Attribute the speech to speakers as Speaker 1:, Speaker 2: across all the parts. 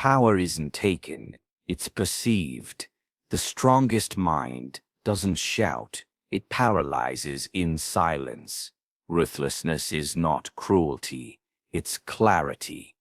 Speaker 1: Power isn't taken, it's perceived. The strongest mind doesn't shout, it paralyzes in silence. Ruthlessness is not cruelty, it's clarity.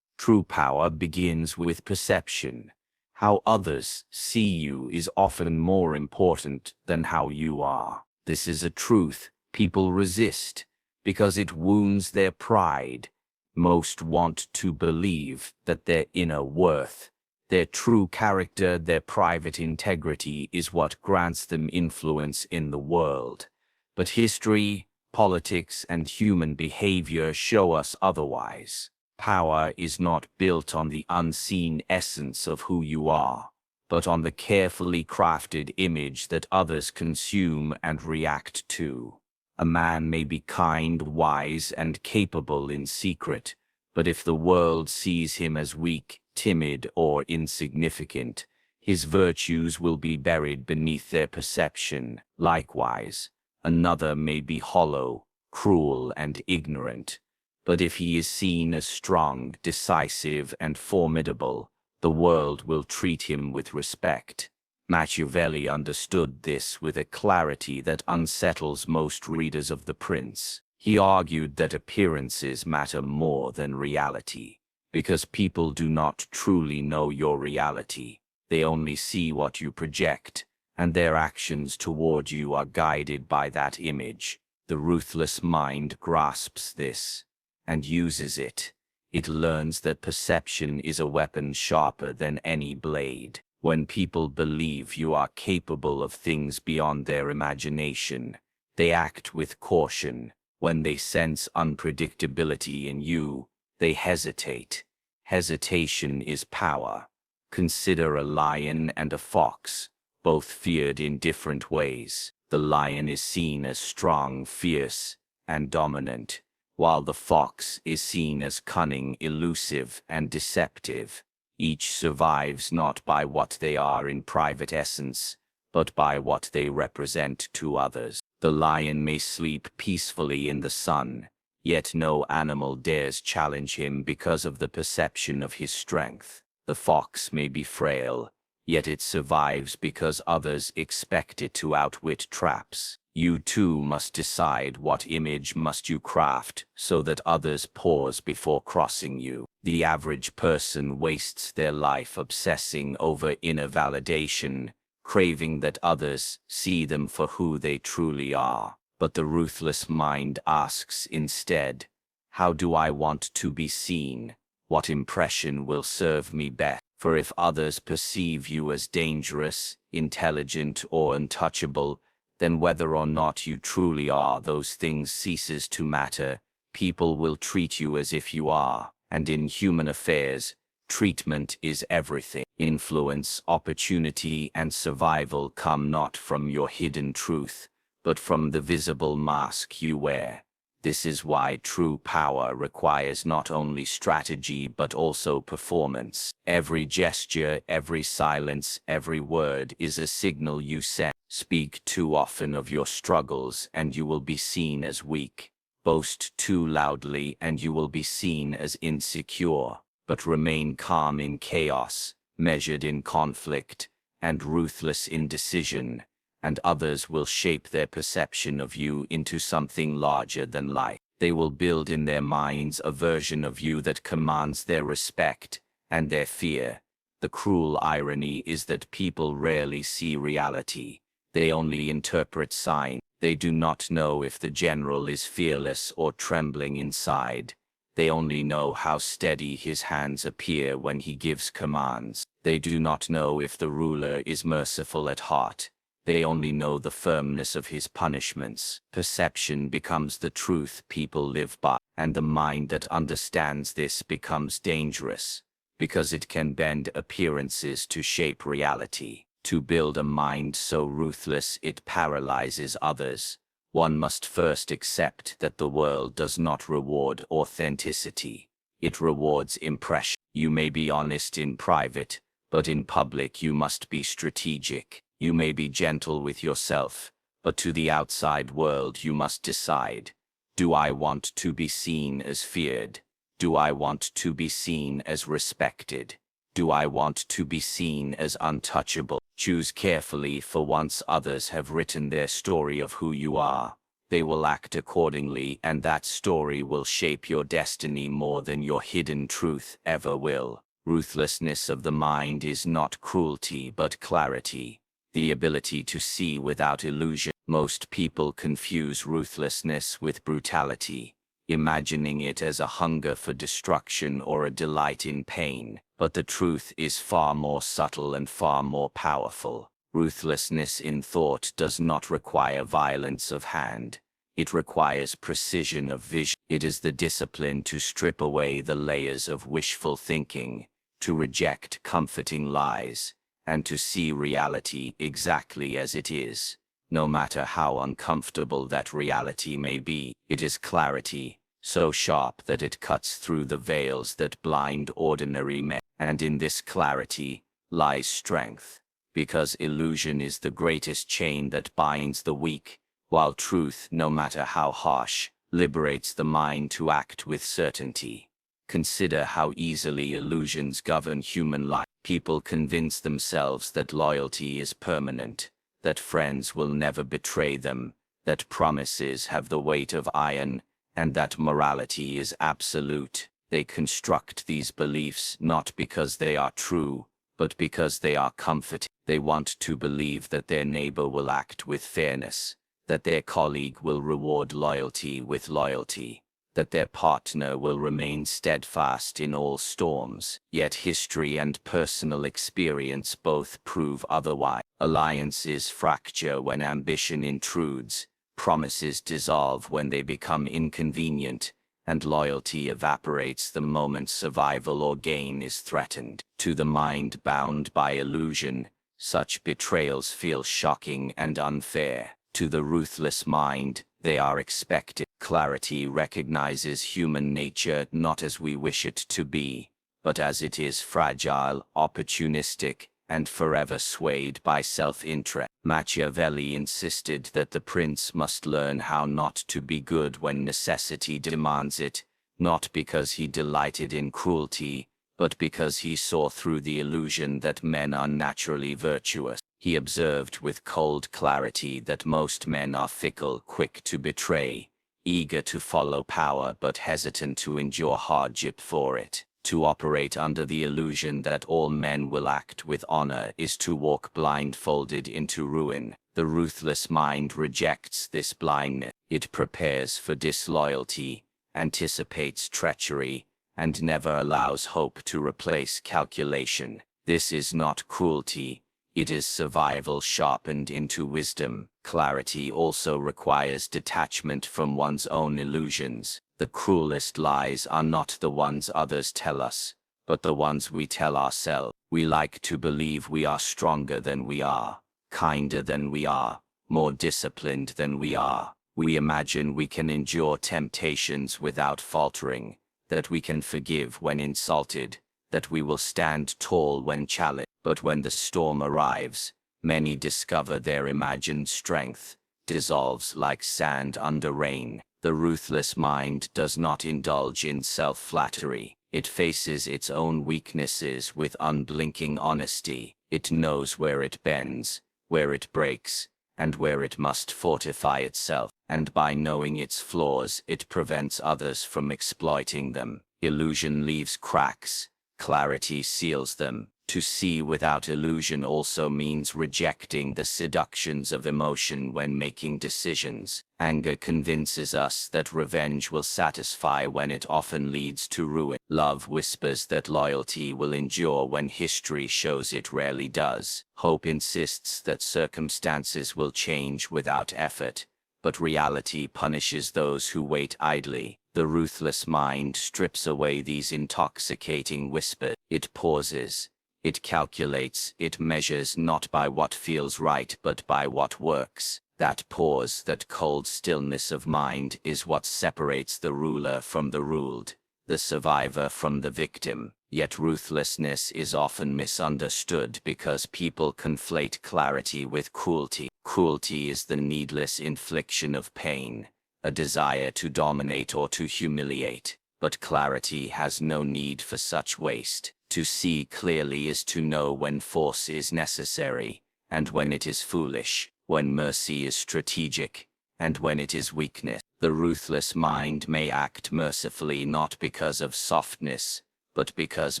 Speaker 1: True power begins with perception. How others see you is often more important than how you are. This is a truth people resist because it wounds their pride. Most want to believe that their inner worth, their true character, their private integrity is what grants them influence in the world. But history, politics, and human behavior show us otherwise. Power is not built on the unseen essence of who you are, but on the carefully crafted image that others consume and react to. A man may be kind, wise, and capable in secret, but if the world sees him as weak, timid, or insignificant, his virtues will be buried beneath their perception. Likewise, another may be hollow, cruel, and ignorant, but if he is seen as strong, decisive, and formidable, the world will treat him with respect. Machiavelli understood this with a clarity that unsettles most readers of The Prince. He argued that appearances matter more than reality, because people do not truly know your reality. They only see what you project, and their actions toward you are guided by that image. The ruthless mind grasps this and uses it. It learns that perception is a weapon sharper than any blade. When people believe you are capable of things beyond their imagination, they act with caution. When they sense unpredictability in you, they hesitate. Hesitation is power. Consider a lion and a fox, both feared in different ways. The lion is seen as strong, fierce, and dominant, while the fox is seen as cunning, elusive, and deceptive. Each survives not by what they are in private essence, but by what they represent to others. The lion may sleep peacefully in the sun, yet no animal dares challenge him because of the perception of his strength. The fox may be frail, yet it survives because others expect it to outwit traps. You too must decide what image must you craft so that others pause before crossing you. The average person wastes their life obsessing over inner validation, craving that others see them for who they truly are. But the ruthless mind asks instead, how do I want to be seen? What impression will serve me best? For if others perceive you as dangerous, intelligent, or untouchable, then whether or not you truly are those things ceases to matter. People will treat you as if you are, and in human affairs, treatment is everything. Influence, opportunity, and survival come not from your hidden truth, but from the visible mask you wear. This is why true power requires not only strategy but also performance. Every gesture, every silence, every word is a signal you send. Speak too often of your struggles and you will be seen as weak. Boast too loudly and you will be seen as insecure. But remain calm in chaos, measured in conflict, and ruthless in decision, and others will shape their perception of you into something larger than life. They will build in their minds a version of you that commands their respect and their fear. The cruel irony is that people rarely see reality. They only interpret signs. They do not know if the general is fearless or trembling inside. They only know how steady his hands appear when he gives commands. They do not know if the ruler is merciful at heart. They only know the firmness of his punishments. Perception becomes the truth people live by, and the mind that understands this becomes dangerous, because it can bend appearances to shape reality. To build a mind so ruthless it paralyzes others, one must first accept that the world does not reward authenticity. It rewards impression. You may be honest in private, but in public you must be strategic. You may be gentle with yourself, but to the outside world you must decide, do I want to be seen as feared? Do I want to be seen as respected? Do I want to be seen as untouchable? Choose carefully, for once others have written their story of who you are, they will act accordingly, and that story will shape your destiny more than your hidden truth ever will. Ruthlessness of the mind is not cruelty but clarity, the ability to see without illusion. Most people confuse ruthlessness with brutality, imagining it as a hunger for destruction or a delight in pain, but the truth is far more subtle and far more powerful. Ruthlessness in thought does not require violence of hand. It requires precision of vision. It is the discipline to strip away the layers of wishful thinking, to reject comforting lies, and to see reality exactly as it is. No matter how uncomfortable that reality may be, it is clarity, so sharp that it cuts through the veils that blind ordinary men. And in this clarity lies strength, because illusion is the greatest chain that binds the weak, while truth, no matter how harsh, liberates the mind to act with certainty. Consider how easily illusions govern human life. People convince themselves that loyalty is permanent, that friends will never betray them, that promises have the weight of iron, and that morality is absolute. They construct these beliefs not because they are true, but because they are comforting. They want to believe that their neighbor will act with fairness, that their colleague will reward loyalty with loyalty, that their partner will remain steadfast in all storms. Yet history and personal experience both prove otherwise. Alliances fracture when ambition intrudes, promises dissolve when they become inconvenient, and loyalty evaporates the moment survival or gain is threatened. To the mind bound by illusion, such betrayals feel shocking and unfair. To the ruthless mind, they are expected. Clarity recognizes human nature not as we wish it to be, but as it is: fragile, opportunistic, and forever swayed by self-interest. Machiavelli insisted that the prince must learn how not to be good when necessity demands it, not because he delighted in cruelty, but because he saw through the illusion that men are naturally virtuous. He observed with cold clarity that most men are fickle, quick to betray, eager to follow power but hesitant to endure hardship for it. To operate under the illusion that all men will act with honor is to walk blindfolded into ruin. The ruthless mind rejects this blindness. It prepares for disloyalty, anticipates treachery, and never allows hope to replace calculation. This is not cruelty. It is survival sharpened into wisdom. Clarity also requires detachment from one's own illusions. The cruelest lies are not the ones others tell us, but the ones we tell ourselves. We like to believe we are stronger than we are, kinder than we are, more disciplined than we are. We imagine we can endure temptations without faltering, that we can forgive when insulted, that we will stand tall when challenged. But when the storm arrives, many discover their imagined strength dissolves like sand under rain. The ruthless mind does not indulge in self-flattery. It faces its own weaknesses with unblinking honesty. It knows where it bends, where it breaks, and where it must fortify itself. And by knowing its flaws, it prevents others from exploiting them. Illusion leaves cracks, clarity seals them. To see without illusion also means rejecting the seductions of emotion when making decisions. Anger convinces us that revenge will satisfy when it often leads to ruin. Love whispers that loyalty will endure when history shows it rarely does. Hope insists that circumstances will change without effort, but reality punishes those who wait idly. The ruthless mind strips away these intoxicating whispers. It pauses. It calculates, it measures not by what feels right but by what works. That pause, that cold stillness of mind is what separates the ruler from the ruled, the survivor from the victim. Yet ruthlessness is often misunderstood because people conflate clarity with cruelty. Cruelty is the needless infliction of pain, a desire to dominate or to humiliate. But clarity has no need for such waste. To see clearly is to know when force is necessary, and when it is foolish, when mercy is strategic, and when it is weakness. The ruthless mind may act mercifully not because of softness, but because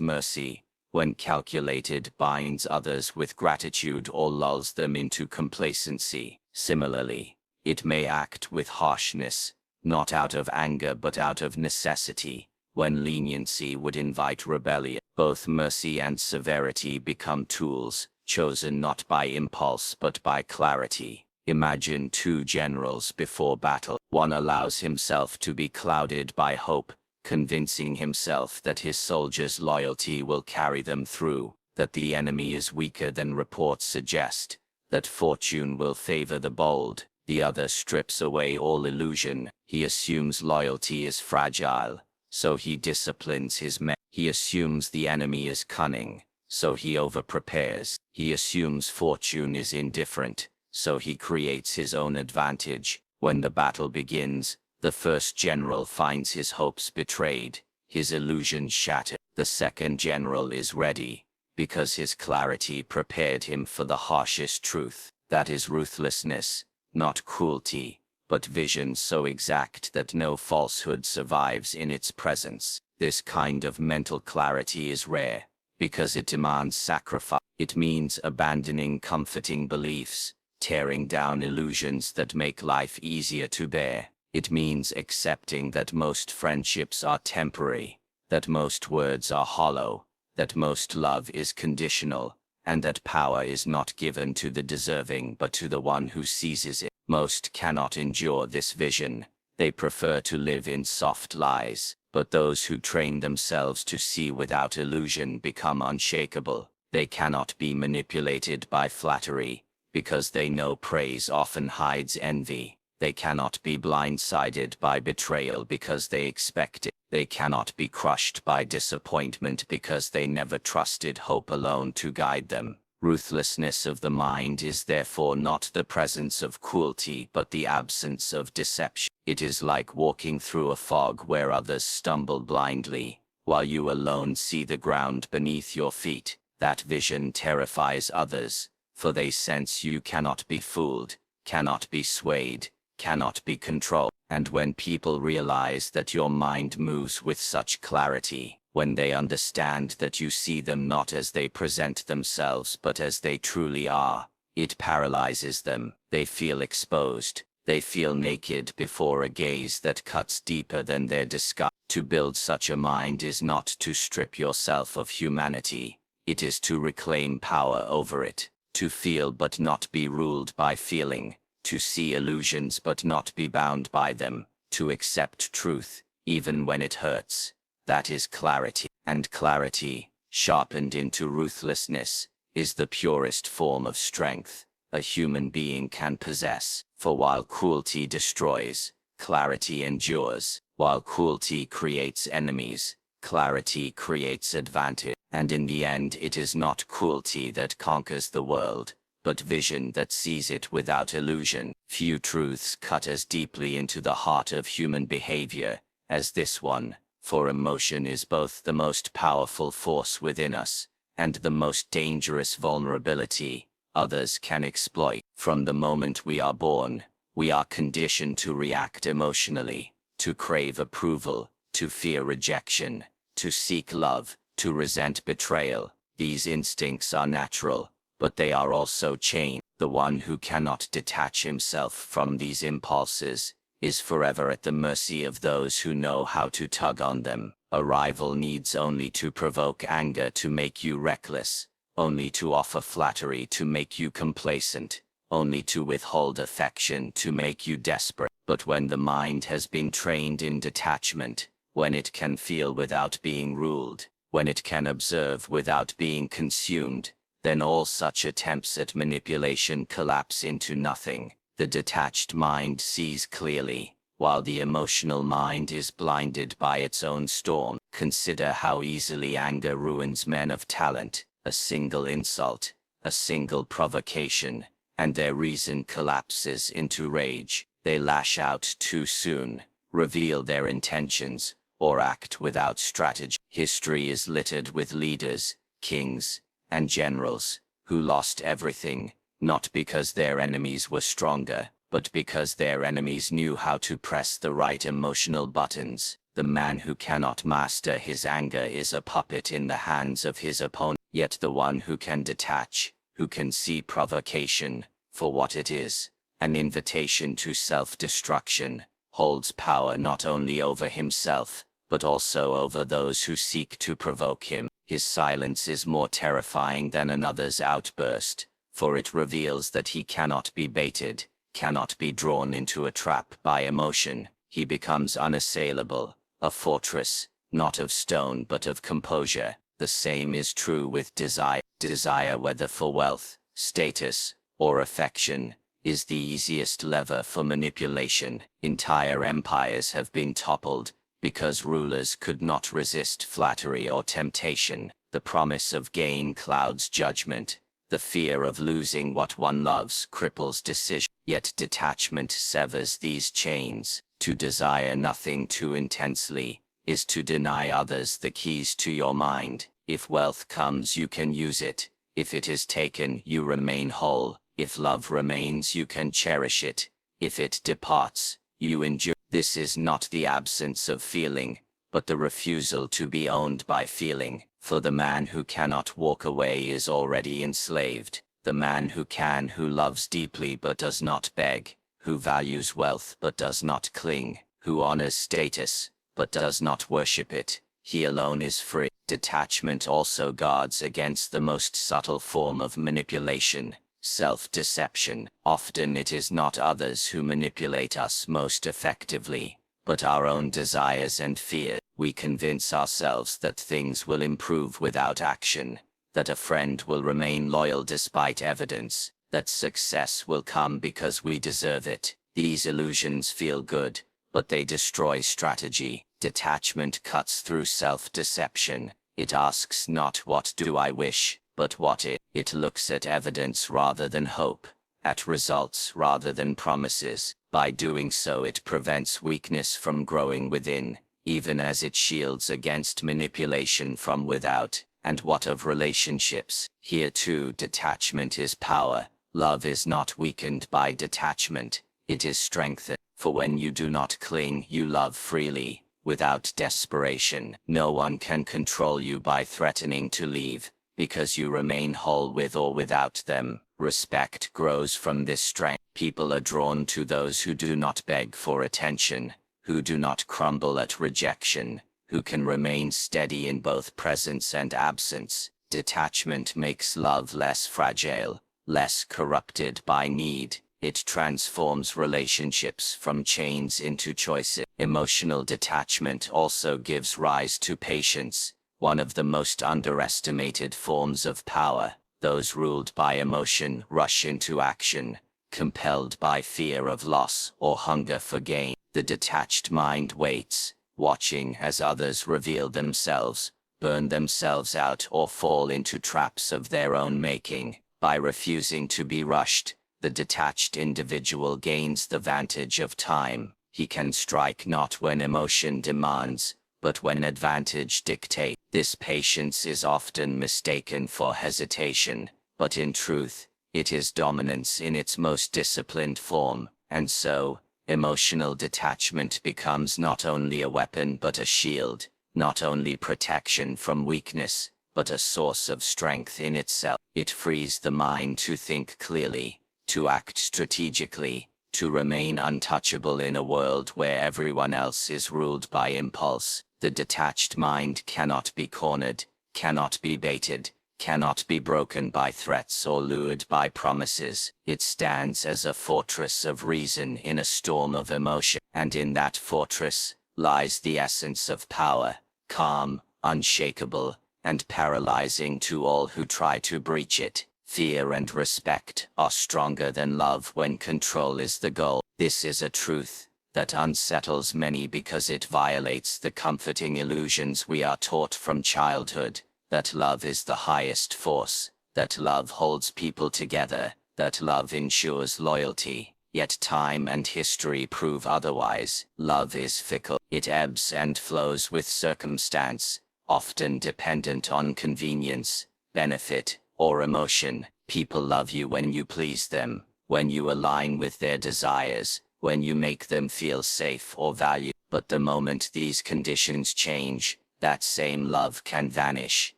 Speaker 1: mercy, when calculated, binds others with gratitude or lulls them into complacency. Similarly, it may act with harshness, not out of anger but out of necessity, when leniency would invite rebellion. Both mercy and severity become tools, chosen not by impulse but by clarity. Imagine two generals before battle. One allows himself to be clouded by hope, convincing himself that his soldiers' loyalty will carry them through, that the enemy is weaker than reports suggest, that fortune will favor the bold. The other strips away all illusion. He assumes loyalty is fragile, so he disciplines his men. He assumes the enemy is cunning, so he overprepares. He assumes fortune is indifferent, so he creates his own advantage. When the battle begins, the first general finds his hopes betrayed, his illusions shattered. The second general is ready, because his clarity prepared him for the harshest truth. That is ruthlessness, not cruelty, but vision so exact that no falsehood survives in its presence. This kind of mental clarity is rare, because it demands sacrifice. It means abandoning comforting beliefs, tearing down illusions that make life easier to bear. It means accepting that most friendships are temporary, that most words are hollow, that most love is conditional, and that power is not given to the deserving but to the one who seizes it. Most cannot endure this vision. They prefer to live in soft lies, but those who train themselves to see without illusion become unshakable. They cannot be manipulated by flattery, because they know praise often hides envy. They cannot be blindsided by betrayal because they expect it. They cannot be crushed by disappointment because they never trusted hope alone to guide them. Ruthlessness of the mind is therefore not the presence of cruelty but the absence of deception. It is like walking through a fog where others stumble blindly, while you alone see the ground beneath your feet. That vision terrifies others, for they sense you cannot be fooled, cannot be swayed, cannot be controlled. And when people realize that your mind moves with such clarity, when they understand that you see them not as they present themselves but as they truly are, it paralyzes them. They feel exposed. They feel naked before a gaze that cuts deeper than their disguise. To build such a mind is not to strip yourself of humanity. It is to reclaim power over it, to feel but not be ruled by feeling, to see illusions but not be bound by them, to accept truth, even when it hurts. That is clarity. And clarity, sharpened into ruthlessness, is the purest form of strength a human being can possess. For while cruelty destroys, clarity endures. While cruelty creates enemies, clarity creates advantage. And in the end, it is not cruelty that conquers the world, but vision that sees it without illusion. Few truths cut as deeply into the heart of human behavior as this one, for emotion is both the most powerful force within us and the most dangerous vulnerability others can exploit. From the moment we are born, we are conditioned to react emotionally, to crave approval, to fear rejection, to seek love, to resent betrayal. These instincts are natural, but they are also chained. The one who cannot detach himself from these impulses is forever at the mercy of those who know how to tug on them. A rival needs only to provoke anger to make you reckless, only to offer flattery to make you complacent, only to withhold affection to make you desperate. But when the mind has been trained in detachment, when it can feel without being ruled, when it can observe without being consumed, then all such attempts at manipulation collapse into nothing. The detached mind sees clearly, while the emotional mind is blinded by its own storm. Consider how easily anger ruins men of talent. A single insult, a single provocation, and their reason collapses into rage. They lash out too soon, reveal their intentions, or act without strategy. History is littered with leaders, kings, and generals, who lost everything, not because their enemies were stronger, but because their enemies knew how to press the right emotional buttons. The man who cannot master his anger is a puppet in the hands of his opponent, yet the one who can detach, who can see provocation for what it is, an invitation to self-destruction, holds power not only over himself, but also over those who seek to provoke him. His silence is more terrifying than another's outburst, for it reveals that he cannot be baited, cannot be drawn into a trap by emotion. He becomes unassailable, a fortress, not of stone but of composure. The same is true with desire. Desire, whether for wealth, status, or affection, is the easiest lever for manipulation. Entire empires have been toppled because rulers could not resist flattery or temptation. The promise of gain clouds judgment. The fear of losing what one loves cripples decision. Yet detachment severs these chains. To desire nothing too intensely is to deny others the keys to your mind. If wealth comes, you can use it. If it is taken, you remain whole. If love remains, you can cherish it. If it departs, you endure. This is not the absence of feeling, but the refusal to be owned by feeling. For the man who cannot walk away is already enslaved. The man who can, who loves deeply but does not beg, who values wealth but does not cling, who honors status but does not worship it, he alone is free. Detachment also guards against the most subtle form of manipulation, self-deception. Often it is not others who manipulate us most effectively, but our own desires and fears. We convince ourselves that things will improve without action, that a friend will remain loyal despite evidence, that success will come because we deserve it. These illusions feel good, but they destroy strategy. Detachment cuts through self-deception. It asks not what do I wish, but what it. It looks at evidence rather than hope, at results rather than promises. By doing so, it prevents weakness from growing within, even as it shields against manipulation from without. And what of relationships? Here too, detachment is power. Love is not weakened by detachment, it is strengthened. For when you do not cling, you love freely, without desperation. No one can control you by threatening to leave, because you remain whole with or without them. Respect grows from this strength. People are drawn to those who do not beg for attention, who do not crumble at rejection, who can remain steady in both presence and absence. Detachment makes love less fragile, less corrupted by need. It transforms relationships from chains into choices. Emotional detachment also gives rise to patience, one of the most underestimated forms of power. Those ruled by emotion rush into action, compelled by fear of loss or hunger for gain. The detached mind waits, watching as others reveal themselves, burn themselves out, or fall into traps of their own making. By refusing to be rushed, the detached individual gains the vantage of time. He can strike not when emotion demands, but when advantage dictates. This patience is often mistaken for hesitation, but in truth, it is dominance in its most disciplined form. And so, emotional detachment becomes not only a weapon but a shield, not only protection from weakness, but a source of strength in itself. It frees the mind to think clearly, to act strategically, to remain untouchable in a world where everyone else is ruled by impulse. The detached mind cannot be cornered, cannot be baited, cannot be broken by threats or lured by promises. It stands as a fortress of reason in a storm of emotion, and in that fortress lies the essence of power, calm, unshakable, and paralyzing to all who try to breach it. Fear and respect are stronger than love when control is the goal. This is a truth that unsettles many because it violates the comforting illusions we are taught from childhood, that love is the highest force, that love holds people together, that love ensures loyalty. Yet time and history prove otherwise. Love is fickle. It ebbs and flows with circumstance, often dependent on convenience, benefit, or emotion. People love you when you please them, when you align with their desires, when you make them feel safe or valued. But the moment these conditions change, that same love can vanish,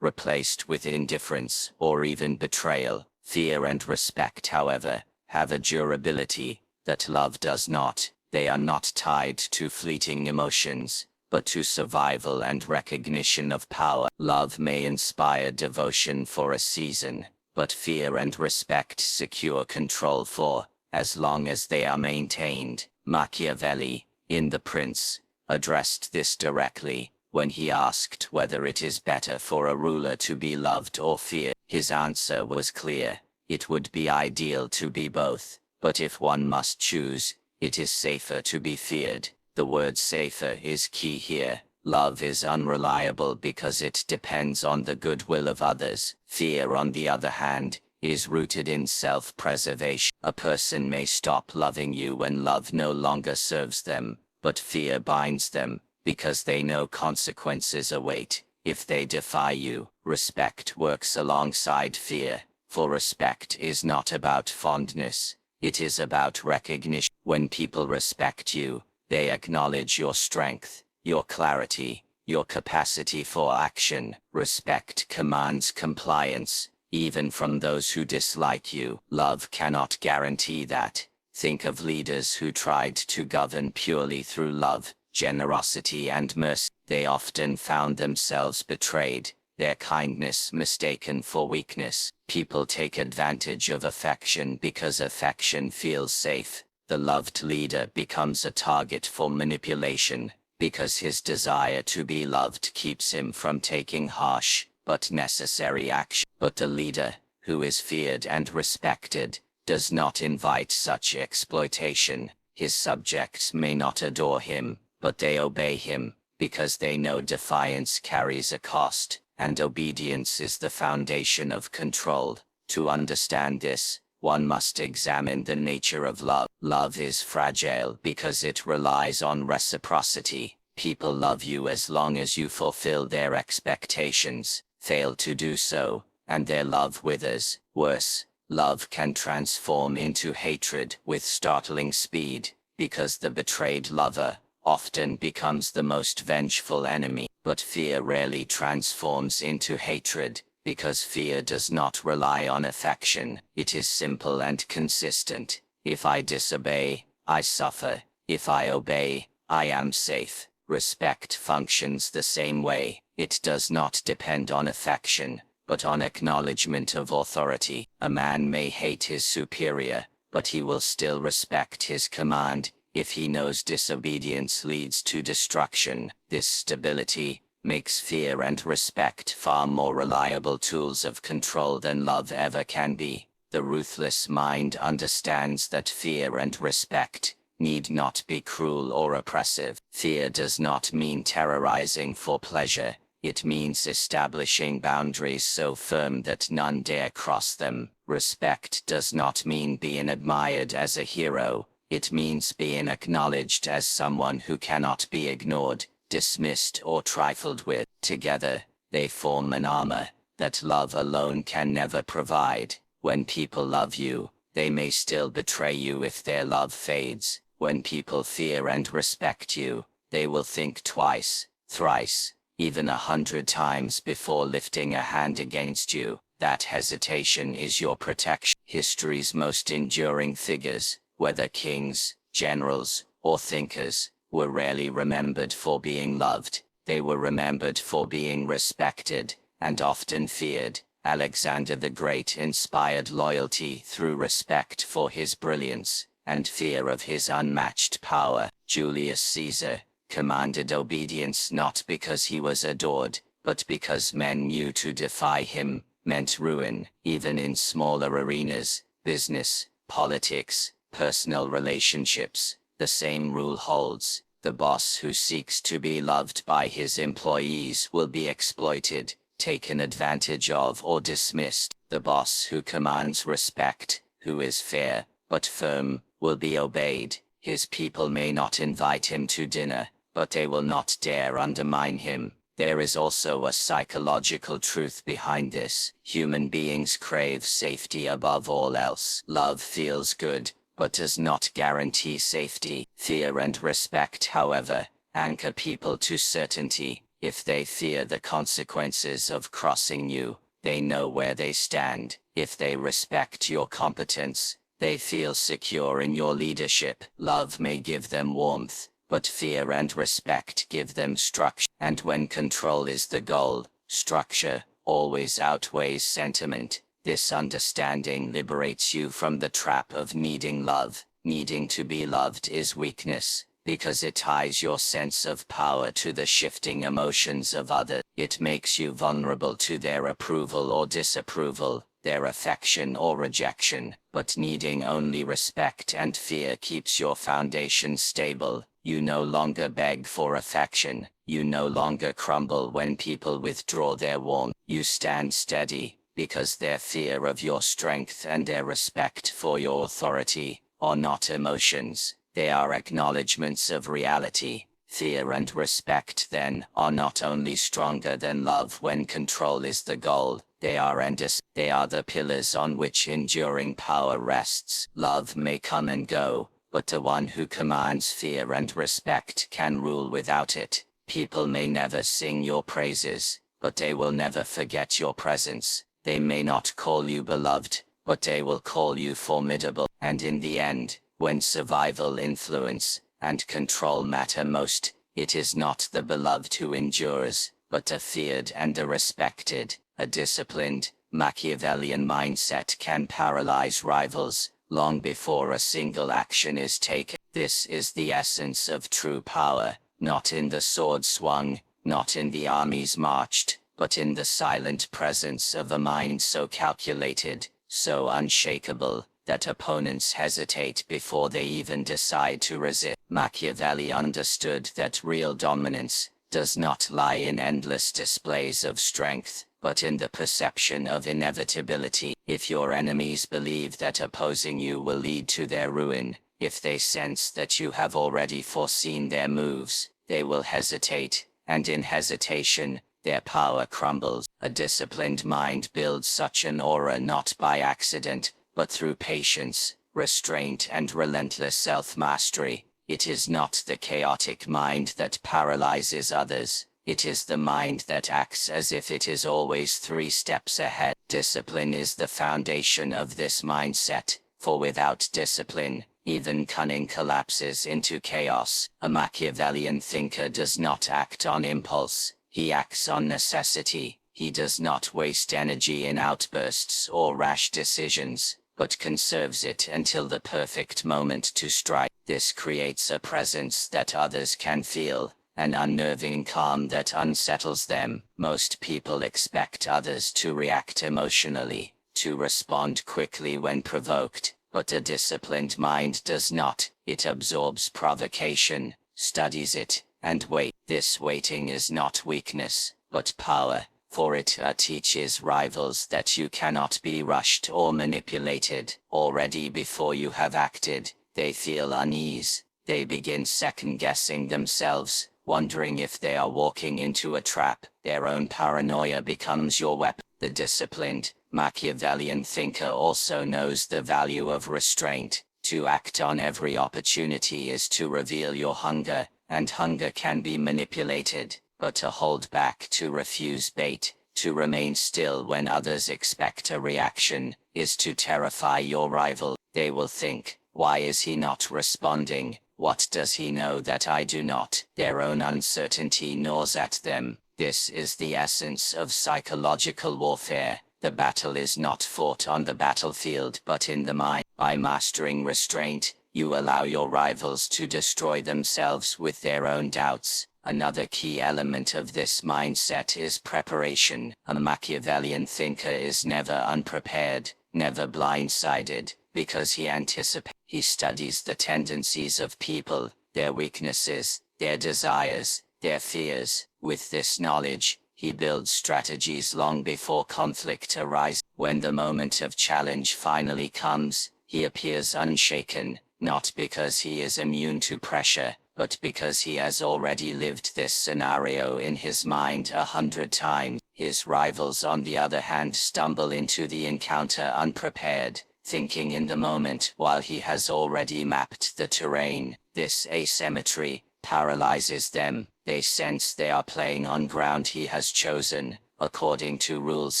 Speaker 1: replaced with indifference or even betrayal. Fear and respect, however, have a durability that love does not. They are not tied to fleeting emotions, but to survival and recognition of power. Love may inspire devotion for a season, but fear and respect secure control for as long as they are maintained. Machiavelli, in The Prince, addressed this directly when he asked whether it is better for a ruler to be loved or feared. His answer was clear: it would be ideal to be both, but if one must choose, it is safer to be feared. The word safer is key here. Love is unreliable because it depends on the goodwill of others. Fear, on the other hand, is rooted in self-preservation. A person may stop loving you when love no longer serves them, but fear binds them, because they know consequences await if they defy you. Respect works alongside fear, for respect is not about fondness, it is about recognition. When people respect you, they acknowledge your strength, your clarity, your capacity for action. Respect commands compliance, even from those who dislike you. Love cannot guarantee that. Think of leaders who tried to govern purely through love, generosity, and mercy. They often found themselves betrayed, their kindness mistaken for weakness. People take advantage of affection because affection feels safe. The loved leader becomes a target for manipulation, because his desire to be loved keeps him from taking harsh but necessary action. But the leader, who is feared and respected, does not invite such exploitation. His subjects may not adore him, but they obey him, because they know defiance carries a cost, and obedience is the foundation of control. To understand this, one must examine the nature of love. Love is fragile because it relies on reciprocity. People love you as long as you fulfill their expectations. Fail to do so, and their love withers. Worse, love can transform into hatred with startling speed, because the betrayed lover often becomes the most vengeful enemy. But fear rarely transforms into hatred, because fear does not rely on affection. It is simple and consistent. If I disobey, I suffer. If I obey, I am safe. Respect functions the same way. It does not depend on affection, but on acknowledgement of authority. A man may hate his superior, but he will still respect his command, if he knows disobedience leads to destruction. This stability makes fear and respect far more reliable tools of control than love ever can be. The ruthless mind understands that fear and respect need not be cruel or oppressive. Fear does not mean terrorizing for pleasure. It means establishing boundaries so firm that none dare cross them. Respect does not mean being admired as a hero. It means being acknowledged as someone who cannot be ignored, dismissed, or trifled with. Together, they form an armor that love alone can never provide. When people love you, they may still betray you if their love fades. When people fear and respect you, they will think twice, thrice, even 100 times before lifting a hand against you. That hesitation is your protection. History's most enduring figures, whether kings, generals, or thinkers, were rarely remembered for being loved. They were remembered for being respected, and often feared. Alexander the Great inspired loyalty through respect for his brilliance, and fear of his unmatched power. Julius Caesar commanded obedience not because he was adored, but because men knew to defy him meant ruin. Even in smaller arenas, business, politics, personal relationships, the same rule holds. The boss who seeks to be loved by his employees will be exploited, taken advantage of, or dismissed. The boss who commands respect, who is fair but firm, will be obeyed. His people may not invite him to dinner, but they will not dare undermine him.
Speaker 2: There is also a psychological truth behind this. Human beings crave safety above all else. Love feels good, but does not guarantee safety. Fear and respect, however, anchor people to certainty. If they fear the consequences of crossing you, they know where they stand. If they respect your competence, they feel secure in your leadership. Love may give them warmth, but fear and respect give them structure. And when control is the goal, structure always outweighs sentiment. This understanding liberates you from the trap of needing love. Needing to be loved is weakness, because it ties your sense of power to the shifting emotions of others. It makes you vulnerable to their approval or disapproval, their affection or rejection. But needing only respect and fear keeps your foundation stable. You no longer beg for affection. You no longer crumble when people withdraw their warmth. You stand steady, because their fear of your strength and their respect for your authority are not emotions. They are acknowledgements of reality. Fear and respect, then, are not only stronger than love when control is the goal, they are the pillars on which enduring power rests. Love may come and go, but the one who commands fear and respect can rule without it. People may never sing your praises, but they will never forget your presence. They may not call you beloved, but they will call you formidable. And in the end, when survival, influence, and control matter most, it is not the beloved who endures, but the feared and the respected. A disciplined, Machiavellian mindset can paralyze rivals long before a single action is taken. This is the essence of true power, not in the sword swung, not in the armies marched, but in the silent presence of a mind so calculated, so unshakable, that opponents hesitate before they even decide to resist. Machiavelli understood that real dominance does not lie in endless displays of strength, but in the perception of inevitability. If your enemies believe that opposing you will lead to their ruin, if they sense that you have already foreseen their moves, they will hesitate, and in hesitation, their power crumbles. A disciplined mind builds such an aura not by accident, but through patience, restraint, and relentless self-mastery. It is not the chaotic mind that paralyzes others. It is the mind that acts as if it is always 3 steps ahead. Discipline is the foundation of this mindset, for without discipline, even cunning collapses into chaos. A Machiavellian thinker does not act on impulse. He acts on necessity. He does not waste energy in outbursts or rash decisions, but conserves it until the perfect moment to strike. This creates a presence that others can feel, an unnerving calm that unsettles them. Most people expect others to react emotionally, to respond quickly when provoked, but a disciplined mind does not. It absorbs provocation, studies it, and waits. This waiting is not weakness, but power, for it teaches rivals that you cannot be rushed or manipulated. Already before you have acted, they feel unease. They begin second-guessing themselves, wondering if they are walking into a trap. Their own paranoia becomes your weapon. The disciplined, Machiavellian thinker also knows the value of restraint. To act on every opportunity is to reveal your hunger, and hunger can be manipulated, but to hold back, to refuse bait, to remain still when others expect a reaction, is to terrify your rival. They will think, why is he not responding? What does he know that I do not? Their own uncertainty gnaws at them. This is the essence of psychological warfare. The battle is not fought on the battlefield but in the mind. By mastering restraint, you allow your rivals to destroy themselves with their own doubts. Another key element of this mindset is preparation. A Machiavellian thinker is never unprepared, never blindsided, because he anticipates. He studies the tendencies of people, their weaknesses, their desires, their fears. With this knowledge, he builds strategies long before conflict arises. When the moment of challenge finally comes, he appears unshaken, not because he is immune to pressure, but because he has already lived this scenario in his mind 100 times. His rivals, on the other hand, stumble into the encounter unprepared, thinking in the moment while he has already mapped the terrain. This asymmetry paralyzes them. They sense they are playing on ground he has chosen, according to rules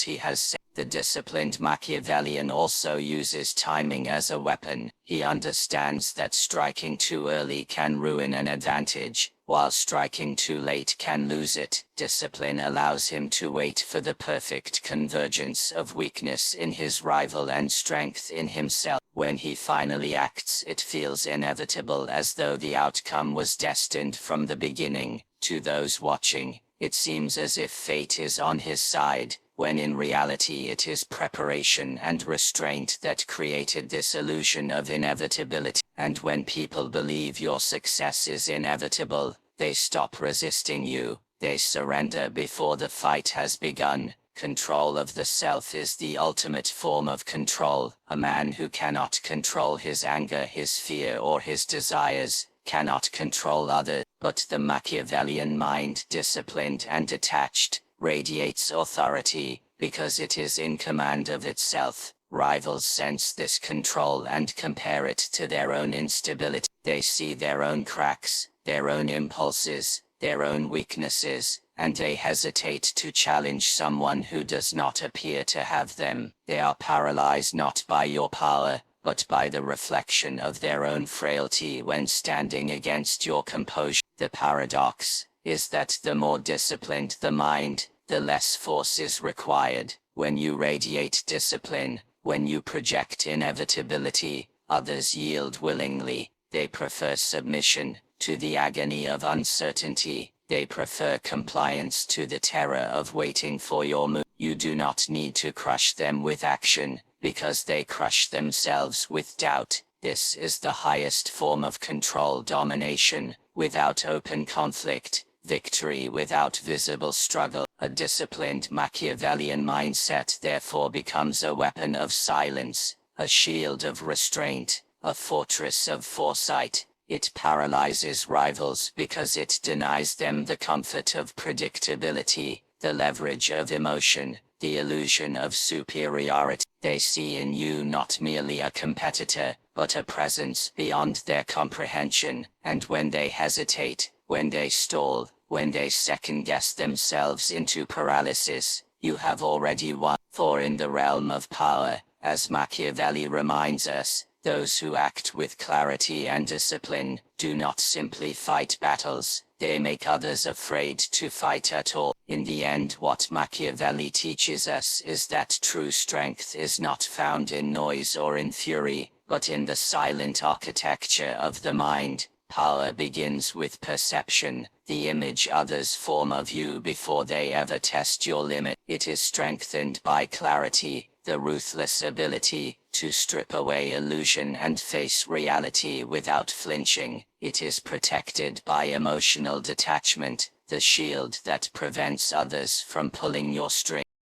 Speaker 2: he has set. The disciplined Machiavellian also uses timing as a weapon. He understands that striking too early can ruin an advantage, while striking too late can lose it. Discipline allows him to wait for the perfect convergence of weakness in his rival and strength in himself. When he finally acts, it feels inevitable, as though the outcome was destined from the beginning. To those watching, it seems as if fate is on his side, when in reality it is preparation and restraint that created this illusion of inevitability. And when people believe your success is inevitable, they stop resisting you. They surrender before the fight has begun. Control of the self is the ultimate form of control. A man who cannot control his anger, his fear, or his desires cannot control others. But the Machiavellian mind, disciplined and detached, radiates authority, because it is in command of itself. Rivals sense this control and compare it to their own instability. They see their own cracks, their own impulses, their own weaknesses, and they hesitate to challenge someone who does not appear to have them. They are paralyzed not by your power, but by the reflection of their own frailty when standing against your composure. The paradox is that the more disciplined the mind, the less force is required. When you radiate discipline, when you project inevitability, others yield willingly. They prefer submission to the agony of uncertainty. They prefer compliance to the terror of waiting for your move. You do not need to crush them with action, because they crush themselves with doubt. This is the highest form of control, domination without open conflict, victory without visible struggle. A disciplined Machiavellian mindset therefore becomes a weapon of silence, a shield of restraint, a fortress of foresight. It paralyzes rivals because it denies them the comfort of predictability, the leverage of emotion, the illusion of superiority. They see in you not merely a competitor, but a presence beyond their comprehension. And when they hesitate, when they stall, when they second-guess themselves into paralysis, you have already won. For in the realm of power, as Machiavelli reminds us, those who act with clarity and discipline do not simply fight battles, they make others afraid to fight at all. In the end, what Machiavelli teaches us is that true strength is not found in noise or in fury, but in the silent architecture of the mind. Power begins with perception, the image others form of you before they ever test your limit. It is strengthened by clarity, the ruthless ability to strip away illusion and face reality without flinching. It is protected by emotional detachment, the shield that prevents others from pulling your string.